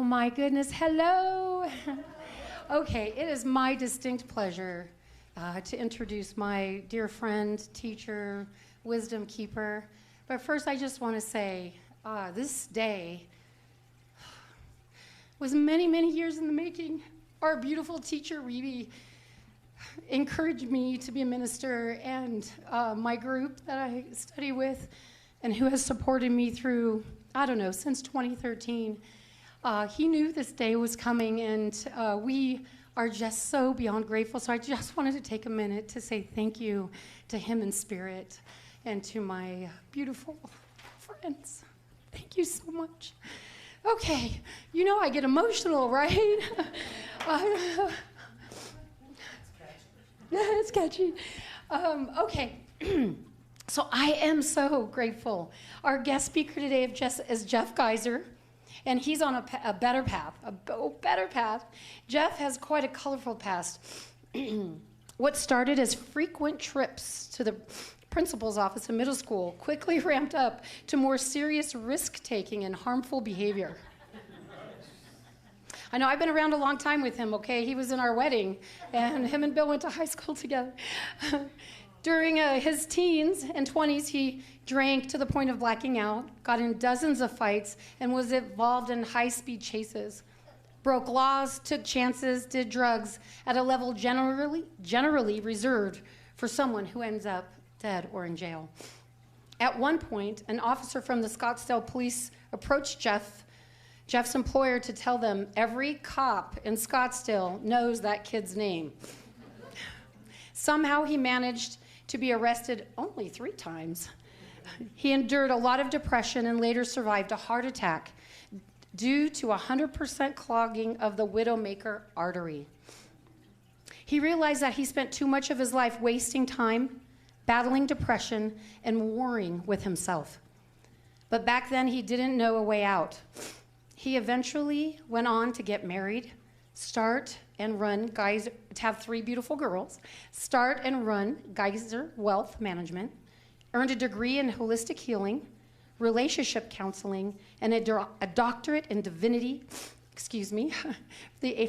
my goodness. Hello. Okay, it is my distinct pleasure to introduce my dear friend, teacher, wisdom keeper. But first, I just want to say this day was many, many years in the making. Our beautiful teacher, Ribhi, encouraged me to be a minister, and my group that I study with and who has supported me through, I don't know, since 2013. He knew this day was coming, and we are just so beyond grateful. So I just wanted to take a minute to say thank you to him in spirit and to my beautiful friends. Thank you so much. Okay, you know I get emotional, right? It's catchy. Okay. So I am so grateful. Our guest speaker today is Jeff Geiser, and he's on a better path, better path. Jeff has quite a colorful past. What started as frequent trips to the principal's office in middle school quickly ramped up to more serious risk-taking and harmful behavior. I know I've been around a long time with him, okay? He was in our wedding, and him and Bill went to high school together. During his teens and 20s, he drank to the point of blacking out, got in dozens of fights, and was involved in high-speed chases. Broke laws, took chances, did drugs at a level generally reserved for someone who ends up dead or in jail. At one point, an officer from the Scottsdale police approached Jeff's employer to tell them every cop in Scottsdale knows that kid's name. Somehow he managed to be arrested only 3 times. He endured a lot of depression and later survived a heart attack due to 100% clogging of the widowmaker artery. He realized that he spent too much of his life wasting time, battling depression, and warring with himself. But back then, he didn't know a way out. He eventually went on to get married, start and run Geiser, to have 3 beautiful girls, start and run Geiser Wealth Management, earned a degree in holistic healing, relationship counseling, and a doctorate in divinity,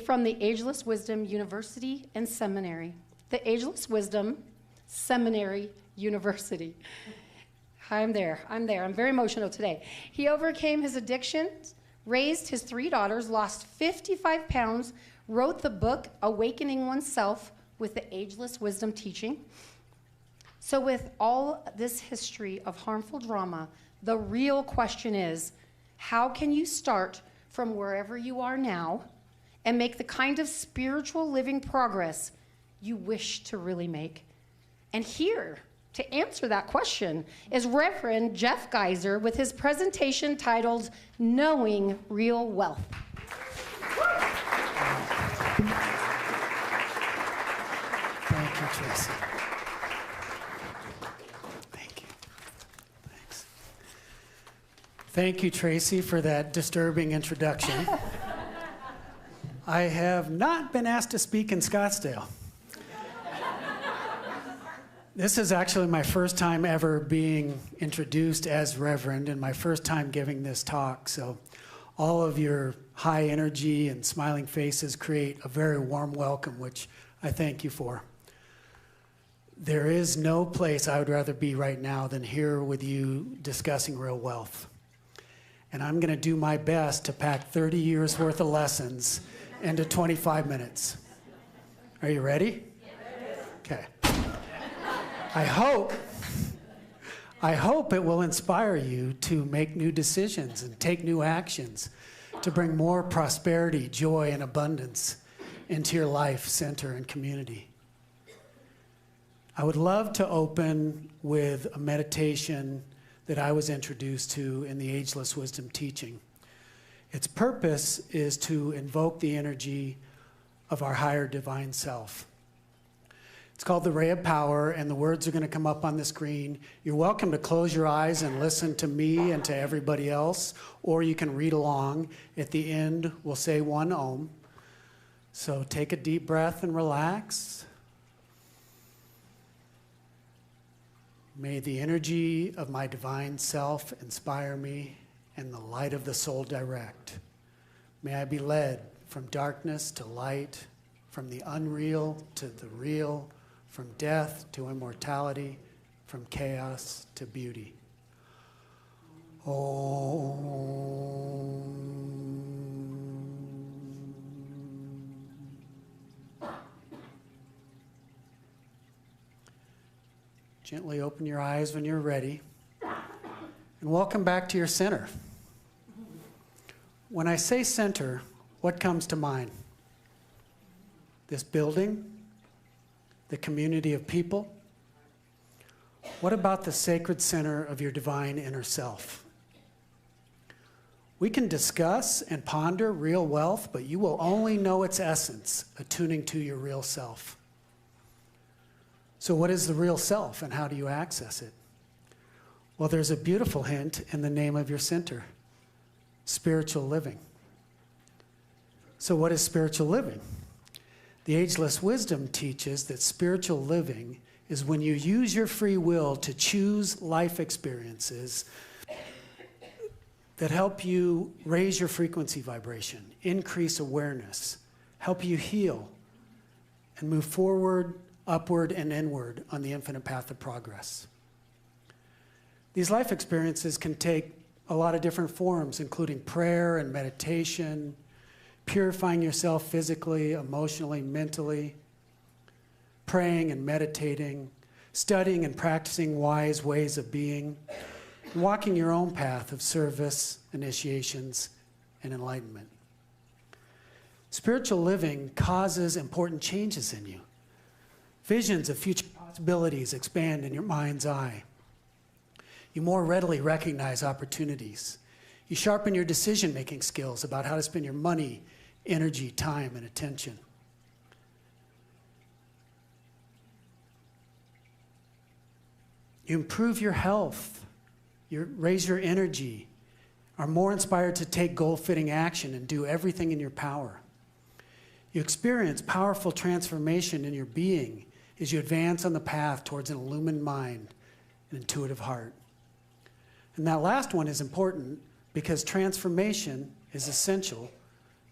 from the Ageless Wisdom University and Seminary. The Ageless Wisdom Seminary University. I'm there. I'm very emotional today. He overcame his addictions, raised his 3 daughters, lost 55 pounds, wrote the book, Awakening Oneself, with the Ageless Wisdom Teaching. So with all this history of harmful drama, the real question is, how can you start from wherever you are now and make the kind of spiritual living progress you wish to really make? And here to answer that question is Reverend Jeff Geiser with his presentation titled, Knowing Real Wealth. Thank you, Tracy. Thank you. Thanks. Thank you, Tracy, for that disturbing introduction. I have not been asked to speak in Scottsdale. This is actually my first time ever being introduced as Reverend and my first time giving this talk. So all of your high energy and smiling faces create a very warm welcome, which I thank you for. There is no place I would rather be right now than here with you discussing real wealth. And I'm going to do my best to pack 30 years worth of lessons into 25 minutes. Are you ready? Okay. I hope it will inspire you to make new decisions and take new actions to bring more prosperity, joy, and abundance into your life, center, and community. I would love to open with a meditation that I was introduced to in the Ageless Wisdom Teaching. Its purpose is to invoke the energy of our higher divine self. It's called the Ray of Power, and the words are going to come up on the screen. You're welcome to close your eyes and listen to me and to everybody else, or you can read along. At the end, we'll say 1 Om. So take a deep breath and relax. May the energy of my divine self inspire me and the light of the soul direct. May I be led from darkness to light, from the unreal to the real, from death to immortality, from chaos to beauty. Gently open your eyes when you're ready. And welcome back to your center. When I say center, what comes to mind? This building? The community of people? What about the sacred center of your divine inner self? We can discuss and ponder real wealth, but you will only know its essence attuning to your real self. So what is the real self and how do you access it? Well, there's a beautiful hint in the name of your center, spiritual living. So what is spiritual living? The Ageless Wisdom teaches that spiritual living is when you use your free will to choose life experiences that help you raise your frequency vibration, increase awareness, help you heal, and move forward, upward, and inward on the infinite path of progress. These life experiences can take a lot of different forms, including prayer and meditation, purifying yourself physically, emotionally, mentally, praying and meditating, studying and practicing wise ways of being, walking your own path of service, initiations, and enlightenment. Spiritual living causes important changes in you. Visions of future possibilities expand in your mind's eye. You more readily recognize opportunities. You sharpen your decision-making skills about how to spend your money, energy, time, and attention. You improve your health, you raise your energy, are more inspired to take goal-fitting action and do everything in your power. You experience powerful transformation in your being as you advance on the path towards an illumined mind and intuitive heart. And that last one is important because transformation is essential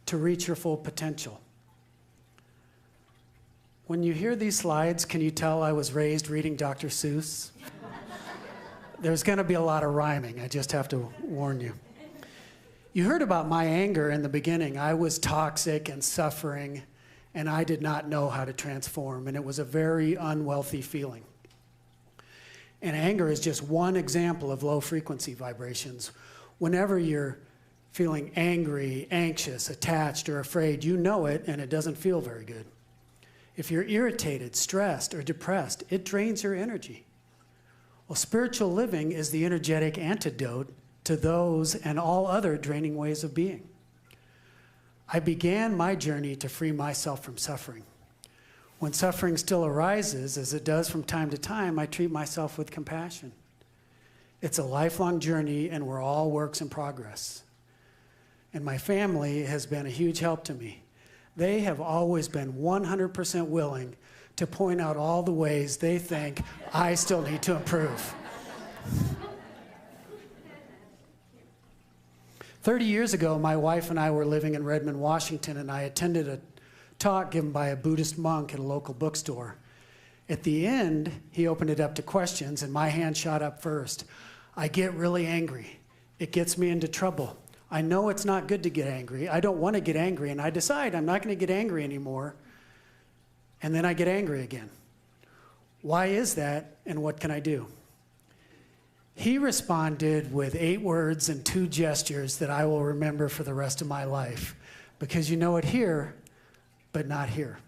to reach your full potential. When you hear these slides, can you tell I was raised reading Dr. Seuss? There's going to be a lot of rhyming, I just have to warn you. You heard about my anger in the beginning. I was toxic and suffering, and I did not know how to transform, and it was a very unwealthy feeling. And anger is just one example of low frequency vibrations. Whenever you're feeling angry, anxious, attached, or afraid, you know it, and it doesn't feel very good. If you're irritated, stressed, or depressed, it drains your energy. Well, spiritual living is the energetic antidote to those and all other draining ways of being. I began my journey to free myself from suffering. When suffering still arises, as it does from time to time, I treat myself with compassion. It's a lifelong journey, and we're all works in progress. And my family has been a huge help to me. They have always been 100% willing to point out all the ways they think I still need to improve. 30 years ago, my wife and I were living in Redmond, Washington, and I attended a talk given by a Buddhist monk at a local bookstore. At the end, he opened it up to questions, and my hand shot up first. I get really angry. It gets me into trouble. I know it's not good to get angry. I don't want to get angry, and I decide I'm not going to get angry anymore, and then I get angry again. Why is that, and what can I do? He responded with 8 words and 2 gestures that I will remember for the rest of my life, because you know it here, but not here.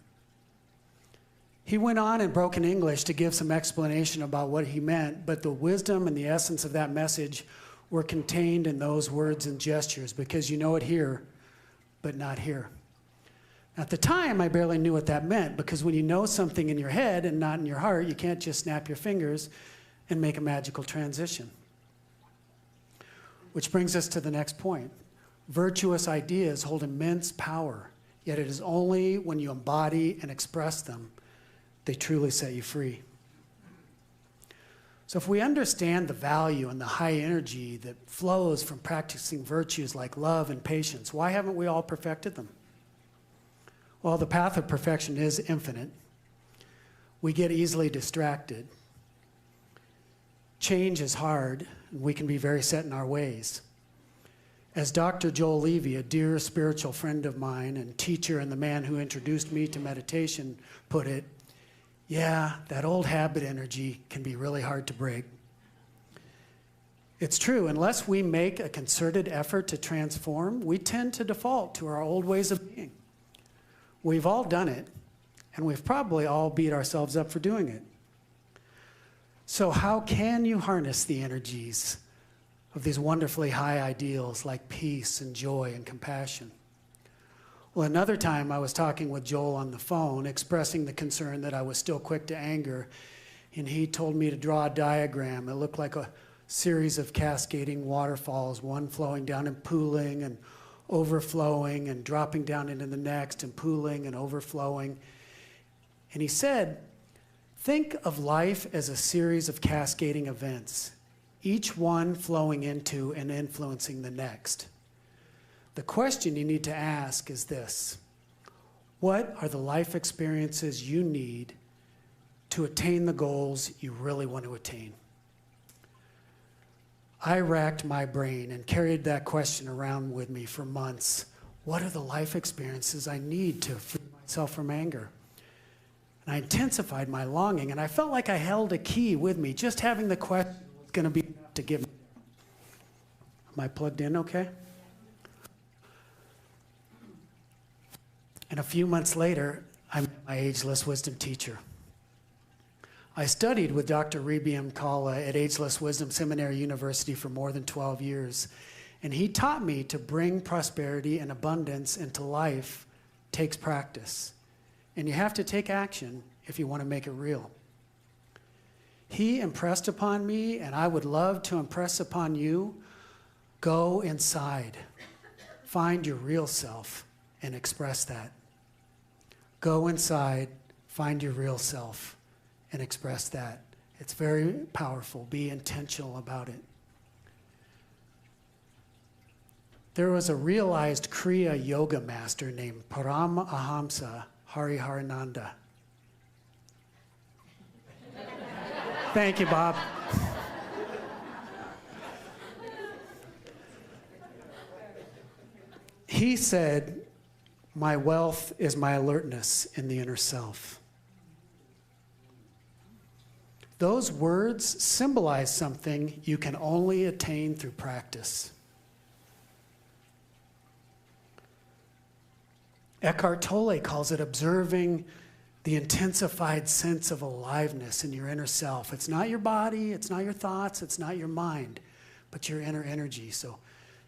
He went on in broken English to give some explanation about what he meant, but the wisdom and the essence of that message were contained in those words and gestures, because you know it here, but not here. At the time, I barely knew what that meant, because when you know something in your head and not in your heart, you can't just snap your fingers and make a magical transition. Which brings us to the next point. Virtuous ideas hold immense power, yet it is only when you embody and express them they truly set you free. So if we understand the value and the high energy that flows from practicing virtues like love and patience, why haven't we all perfected them? Well, the path of perfection is infinite. We get easily distracted. Change is hard, and we can be very set in our ways. As Dr. Joel Levy, a dear spiritual friend of mine and teacher and the man who introduced me to meditation, put it, yeah, that old habit energy can be really hard to break. It's true, unless we make a concerted effort to transform, we tend to default to our old ways of being. We've all done it, and we've probably all beat ourselves up for doing it. So how can you harness the energies of these wonderfully high ideals like peace and joy and compassion? Well, another time I was talking with Joel on the phone, expressing the concern that I was still quick to anger, and he told me to draw a diagram. It looked like a series of cascading waterfalls, one flowing down and pooling and overflowing and dropping down into the next and pooling and overflowing. And he said, think of life as a series of cascading events, each one flowing into and influencing the next. The question you need to ask is this: what are the life experiences you need to attain the goals you really want to attain? I racked my brain and carried that question around with me for months. What are the life experiences I need to free myself from anger? And I intensified my longing, and I felt like I held a key with me. Just having the question was going to be enough to give me. Am I plugged in okay? And a few months later, I met my Ageless Wisdom teacher. I studied with Dr. Ribhi M. Kalla at Ageless Wisdom Seminary University for more than 12 years. And he taught me to bring prosperity and abundance into life takes practice. And you have to take action if you want to make it real. He impressed upon me, and I would love to impress upon you, go inside. Find your real self and express that. Go inside, find your real self, and express that. It's very powerful. Be intentional about it. There was a realized Kriya yoga master named Paramahamsa Hariharananda. Thank you, Bob. He said, my wealth is my alertness in the inner self. Those words symbolize something you can only attain through practice. Eckhart Tolle calls it observing the intensified sense of aliveness in your inner self. It's not your body, it's not your thoughts, it's not your mind, but your inner energy. So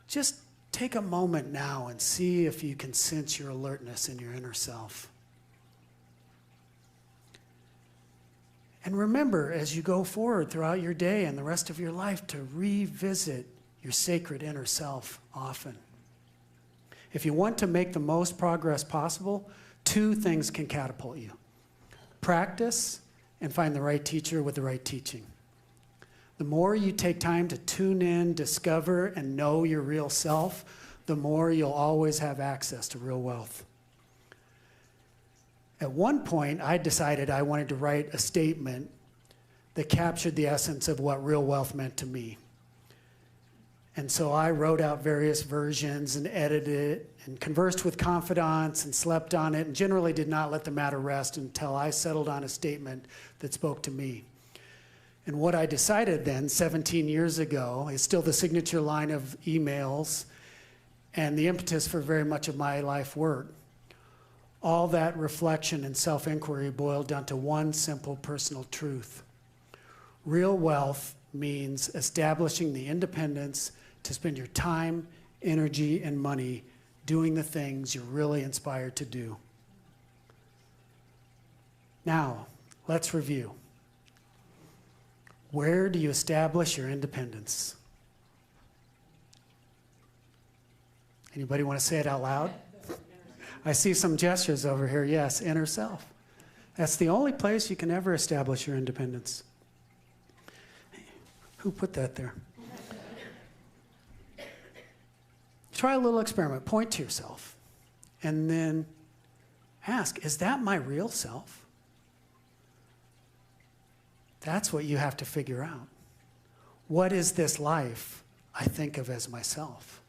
just take a moment now and see if you can sense your alertness in your inner self. And remember, as you go forward throughout your day and the rest of your life, to revisit your sacred inner self often. If you want to make the most progress possible, two things can catapult you. Practice and find the right teacher with the right teaching. The more you take time to tune in, discover, and know your real self, the more you'll always have access to real wealth. At one point, I decided I wanted to write a statement that captured the essence of what real wealth meant to me. And so I wrote out various versions and edited it and conversed with confidants and slept on it and generally did not let the matter rest until I settled on a statement that spoke to me. And what I decided then, 17 years ago, is still the signature line of emails and the impetus for very much of my life work. All that reflection and self-inquiry boiled down to one simple personal truth. Real wealth means establishing the independence to spend your time, energy, and money doing the things you're really inspired to do. Now, let's review. Where do you establish your independence? Anybody want to say it out loud? I see some gestures over here. Yes, inner self. That's the only place you can ever establish your independence. Who put that there? Try a little experiment. Point to yourself. And then ask, is that my real self? That's what you have to figure out. What is this life I think of as myself?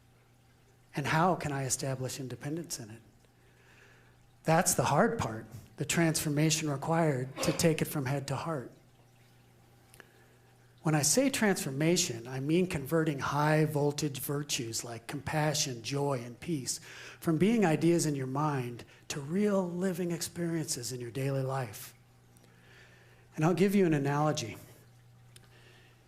And how can I establish independence in it? That's the hard part, the transformation required to take it from head to heart. When I say transformation, I mean converting high voltage virtues like compassion, joy, and peace from being ideas in your mind to real living experiences in your daily life. And I'll give you an analogy.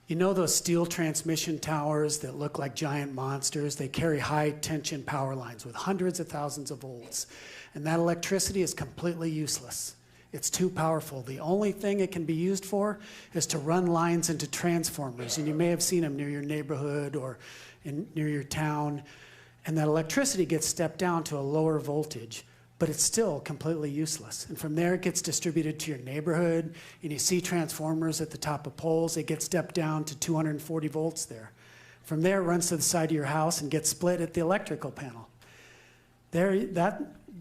You know those steel transmission towers that look like giant monsters? They carry high tension power lines with hundreds of thousands of volts. And that electricity is completely useless. It's too powerful. The only thing it can be used for is to run lines into transformers. And you may have seen them near your neighborhood or near your town. And that electricity gets stepped down to a lower voltage, but it's still completely useless. And from there, it gets distributed to your neighborhood, and you see transformers at the top of poles. They get stepped down to 240 volts there. From there, it runs to the side of your house and gets split at the electrical panel.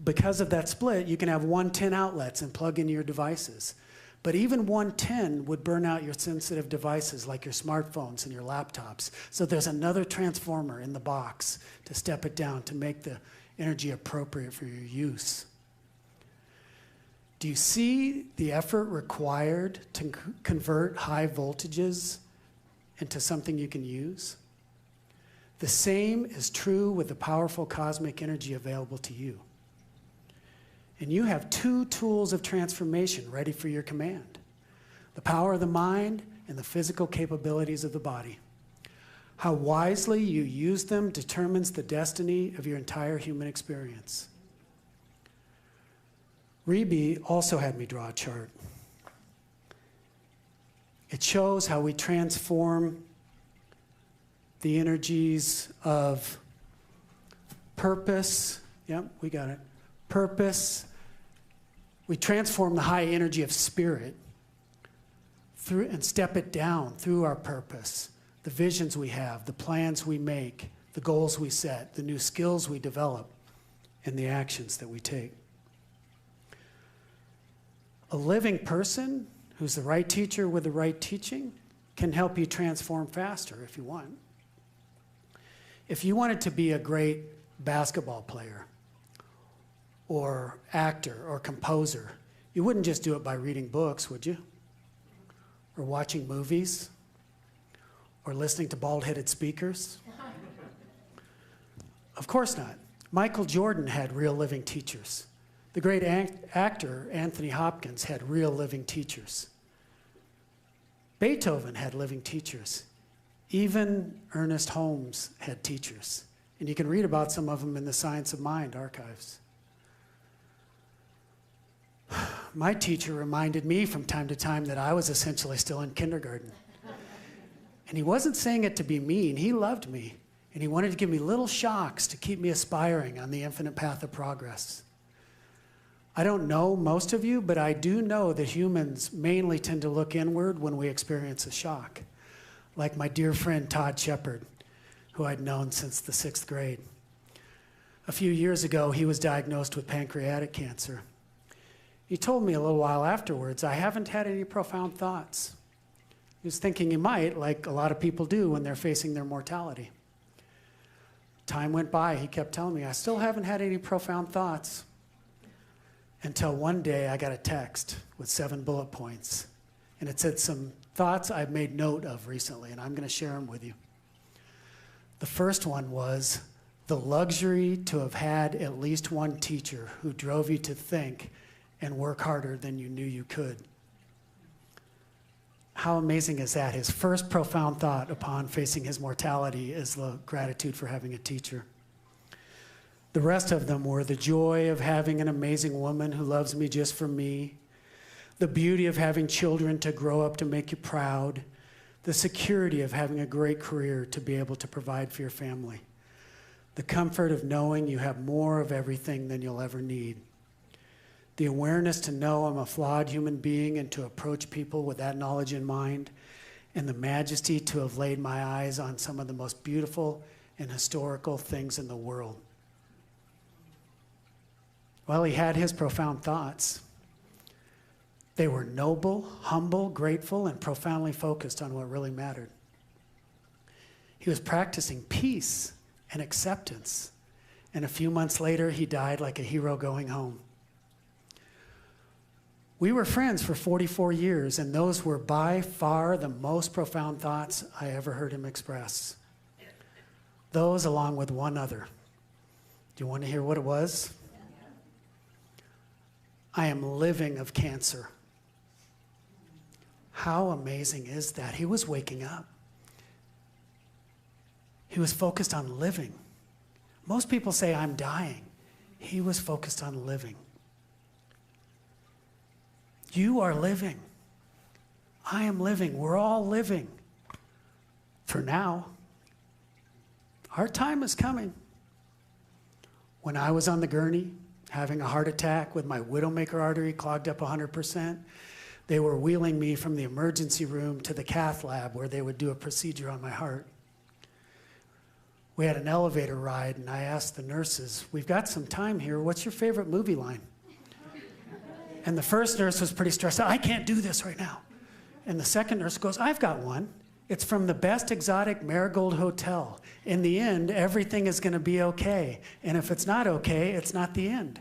Because of that split, you can have 110 outlets and plug in your devices. But even 110 would burn out your sensitive devices like your smartphones and your laptops. So there's another transformer in the box to step it down to make the energy appropriate for your use. Do you see the effort required to convert high voltages into something you can use? The same is true with the powerful cosmic energy available to you. And you have two tools of transformation ready for your command: the power of the mind and the physical capabilities of the body. How wisely you use them determines the destiny of your entire human experience. Ribhi also had me draw a chart. It shows how we transform the energies of purpose. Yep, we got it. Purpose. We transform the high energy of spirit through and step it down through our purpose. The visions we have, the plans we make, the goals we set, the new skills we develop, and the actions that we take. A living person who's the right teacher with the right teaching can help you transform faster if you want. If you wanted to be a great basketball player or actor or composer, you wouldn't just do it by reading books, would you? Or watching movies? Or listening to bald-headed speakers? Of course not. Michael Jordan had real living teachers. The great actor Anthony Hopkins had real living teachers. Beethoven had living teachers. Even Ernest Holmes had teachers. And you can read about some of them in the Science of Mind archives. My teacher reminded me from time to time that I was essentially still in kindergarten. And he wasn't saying it to be mean. He loved me. And he wanted to give me little shocks to keep me aspiring on the infinite path of progress. I don't know most of you, but I do know that humans mainly tend to look inward when we experience a shock. Like my dear friend Todd Shepard, who I'd known since the 6th grade. A few years ago, he was diagnosed with pancreatic cancer. He told me a little while afterwards, I haven't had any profound thoughts. He was thinking he might, like a lot of people do when they're facing their mortality. Time went by, he kept telling me, I still haven't had any profound thoughts. Until one day I got a text with 7 bullet points. And it said some thoughts I've made note of recently, and I'm going to share them with you. The first one was the luxury to have had at least one teacher who drove you to think and work harder than you knew you could. How amazing is that? His first profound thought upon facing his mortality is the gratitude for having a teacher. The rest of them were the joy of having an amazing woman who loves me just for me, the beauty of having children to grow up to make you proud, the security of having a great career to be able to provide for your family, the comfort of knowing you have more of everything than you'll ever need, the awareness to know I'm a flawed human being and to approach people with that knowledge in mind, and the majesty to have laid my eyes on some of the most beautiful and historical things in the world. Well, he had his profound thoughts. They were noble, humble, grateful, and profoundly focused on what really mattered. He was practicing peace and acceptance, and a few months later, he died like a hero going home. We were friends for 44 years, and those were by far the most profound thoughts I ever heard him express. Those along with one other. Do you want to hear what it was? I am living of cancer. How amazing is that? He was waking up. He was focused on living. Most people say, I'm dying. He was focused on living. You are living. I am living. We're all living. For now. Our time is coming. When I was on the gurney, having a heart attack with my widowmaker artery clogged up 100%, they were wheeling me from the emergency room to the cath lab where they would do a procedure on my heart. We had an elevator ride, and I asked the nurses, we've got some time here, what's your favorite movie line? And the first nurse was pretty stressed out, I can't do this right now. And the second nurse goes, I've got one. It's from the best exotic Marigold Hotel. In the end, everything is gonna be okay. And if it's not okay, it's not the end.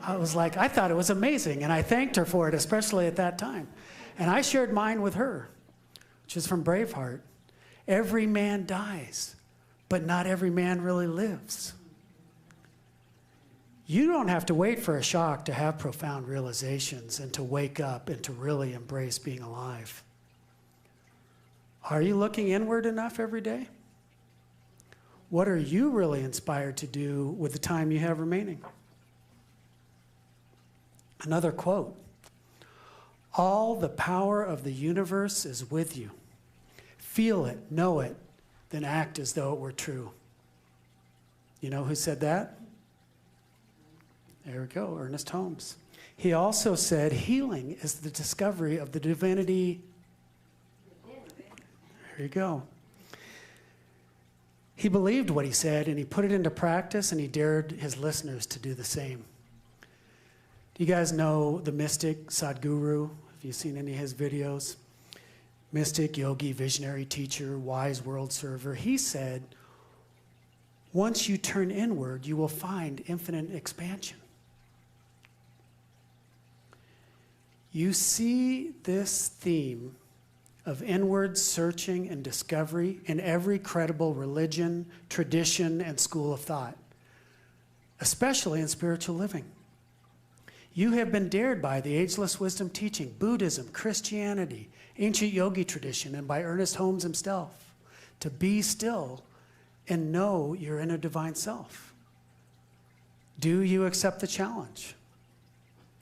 I was like, I thought it was amazing, and I thanked her for it, especially at that time. And I shared mine with her, which is from Braveheart. Every man dies, but not every man really lives. You don't have to wait for a shock to have profound realizations and to wake up and to really embrace being alive. Are you looking inward enough every day? What are you really inspired to do with the time you have remaining? Another quote, all the power of the universe is with you. Feel it, know it, then act as though it were true. You know who said that? There we go, Ernest Holmes. He also said healing is the discovery of the divinity. There you go. He believed what he said, and he put it into practice, and he dared his listeners to do the same. Do you guys know the mystic Sadhguru? Have you seen any of his videos? Mystic, yogi, visionary teacher, wise world server. He said, once you turn inward, you will find infinite expansion. You see this theme of inward searching and discovery in every credible religion, tradition, and school of thought, especially in spiritual living. You have been dared by the Ageless Wisdom Teaching, Buddhism, Christianity, ancient yogi tradition, and by Ernest Holmes himself, to be still and know your inner divine self. Do you accept the challenge?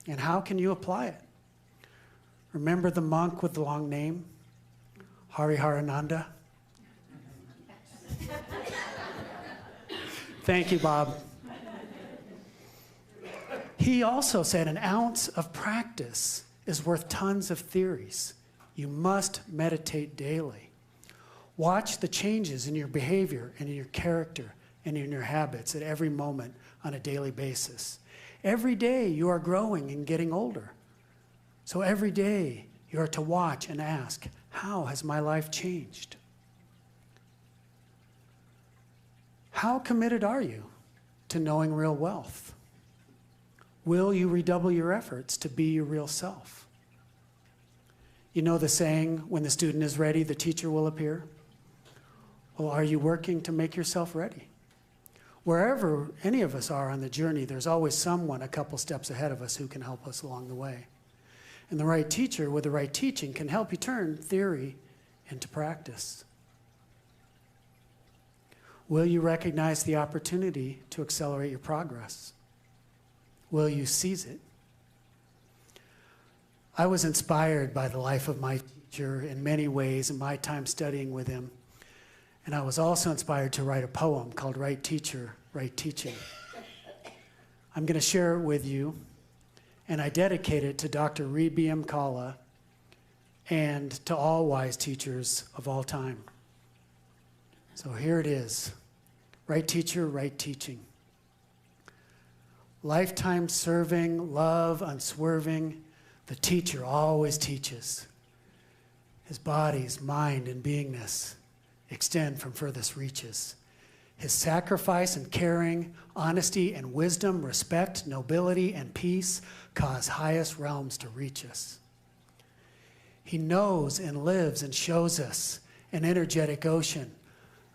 And how can you apply it? Remember the monk with the long name? Hariharananda? Thank you, Bob. He also said an ounce of practice is worth tons of theories. You must meditate daily. Watch the changes in your behavior and in your character and in your habits at every moment on a daily basis. Every day you are growing and getting older. So every day you are to watch and ask, how has my life changed? How committed are you to knowing real wealth? Will you redouble your efforts to be your real self? You know the saying, when the student is ready, the teacher will appear? Well, are you working to make yourself ready? Wherever any of us are on the journey, there's always someone a couple steps ahead of us who can help us along the way. And the right teacher with the right teaching can help you turn theory into practice. Will you recognize the opportunity to accelerate your progress? Will you seize it? I was inspired by the life of my teacher in many ways in my time studying with him. And I was also inspired to write a poem called Right Teacher, Right Teaching. I'm going to share it with you, and I dedicate it to Dr. Ribhi M. Kalla and to all wise teachers of all time. So here it is. Right teacher, right teaching. Lifetime serving, love unswerving, the teacher always teaches. His body's mind and beingness extend from furthest reaches. His sacrifice and caring, honesty and wisdom, respect, nobility and peace cause highest realms to reach us. He knows and lives and shows us an energetic ocean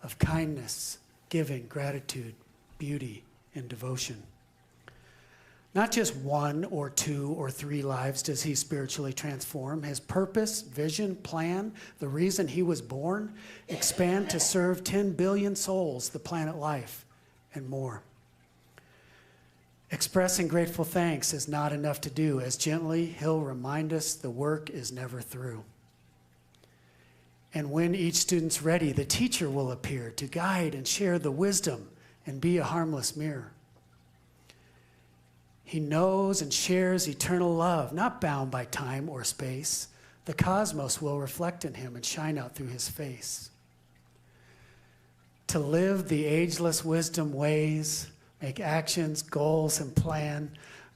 of kindness, giving, gratitude, beauty, and devotion. Not just 1 or 2 or 3 lives does he spiritually transform. His purpose, vision, plan, the reason he was born, expand to serve 10 billion souls, the planet life, and more. Expressing grateful thanks is not enough to do, as gently he'll remind us the work is never through. And when each student's ready, the teacher will appear to guide and share the wisdom and be a harmless mirror. He knows and shares eternal love, not bound by time or space. The cosmos will reflect in him and shine out through his face. To live the ageless wisdom ways, make actions, goals, and plan,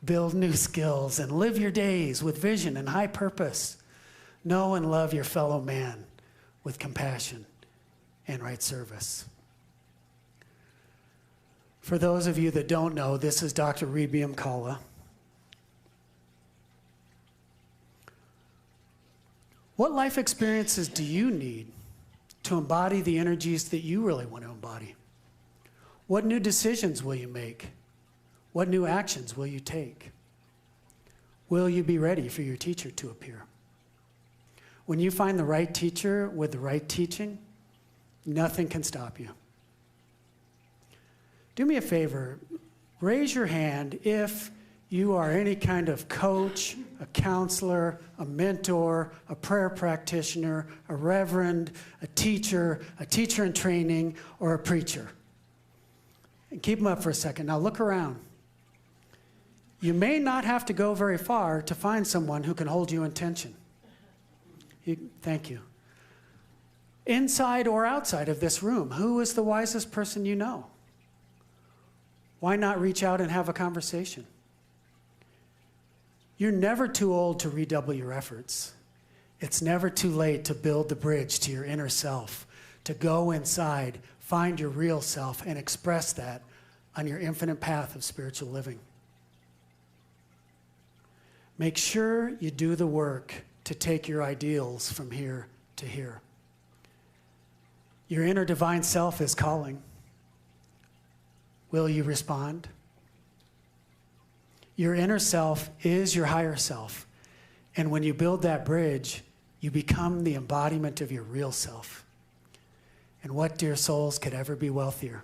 build new skills, and live your days with vision and high purpose. Know and love your fellow man with compassion and right service. For those of you that don't know, this is Dr. Ribhi M. Kalla. What life experiences do you need to embody the energies that you really want to embody? What new decisions will you make? What new actions will you take? Will you be ready for your teacher to appear? When you find the right teacher with the right teaching, nothing can stop you. Do me a favor, raise your hand if you are any kind of coach, a counselor, a mentor, a prayer practitioner, a reverend, a teacher in training, or a preacher. And keep them up for a second. Now look around. You may not have to go very far to find someone who can hold you in tension. Thank you. Inside or outside of this room, who is the wisest person you know? Why not reach out and have a conversation? You're never too old to redouble your efforts. It's never too late to build the bridge to your inner self, to go inside, find your real self, and express that on your infinite path of spiritual living. Make sure you do the work to take your ideals from here to here. Your inner divine self is calling. Will you respond? Your inner self is your higher self. And when you build that bridge, you become the embodiment of your real self. And what, dear souls, could ever be wealthier?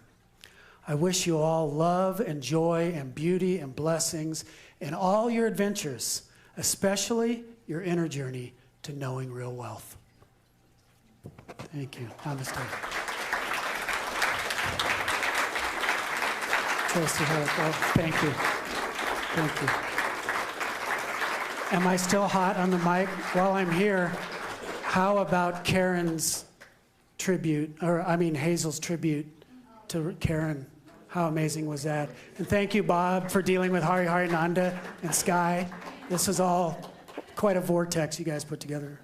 I wish you all love and joy and beauty and blessings in all your adventures, especially your inner journey to knowing real wealth. Thank you. Namaste. Thank you. Thank you. Am I still hot on the mic? While I'm here, how about Hazel's tribute to Karen? How amazing was that? And thank you, Bob, for dealing with Hari Nanda and Sky. This is all quite a vortex you guys put together.